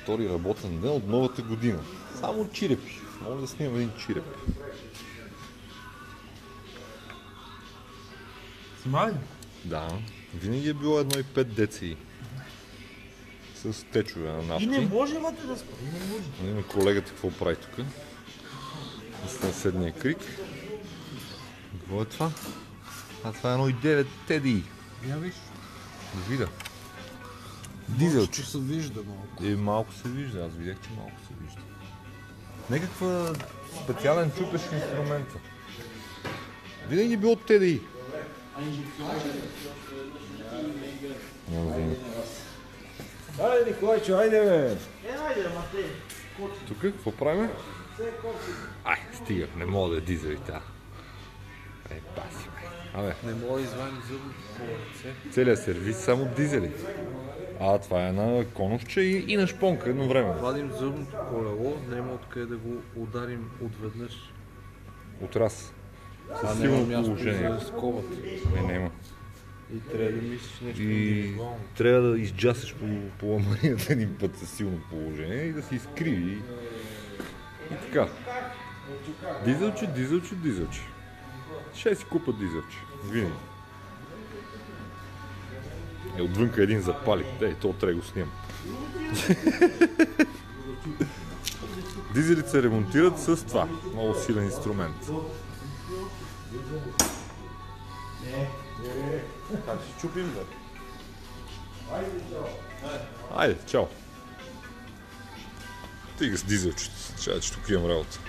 втори работен ден от новата година. Само чирепи. Може да снимам един чиреп. Снимай ли? Да. Винаги е било 1,5 деци. С течове на нафти. И не може вътре да спа. Не може. Видим колегата какво прави тук. На съседния крик. Какво е това? Това е 1,9 теди. Я виж. Да видя. Дизелче. Ще се вижда малко. Малко се вижда, аз видях, че малко се вижда. Някаква специален чупещ инструмента. Винаги било теди. Няма да видим. Айде, Николайчо, айде бе! Айде, Матей. Тук какво правим? Ай, стига, не мога да е дизели тя. Паси, бе. Абе, Не мога да извадим зъбното по ръце. целият сервис само дизели. Това е на коновче и на шпонка едновременно. Вадим зъбното колело, няма откъде да го ударим отведнъж. От раз. А Със няма силно място положение. за скобата. Няма. И трябва да мислиш нещо И индивидуално. трябва да изджасиш по ламарията един път със силно положение и да се изкриви. И така. Дизелче, дизелче, дизелче. Ще си купа дизелче. Винаги. Отвънка един запали. То трябва да го снимам. Дизелите се ремонтират с това. Много силен инструмент. Как ще чупим, бе? Айде, чао. Тига с дизелчето. Чай, че тук имам работа.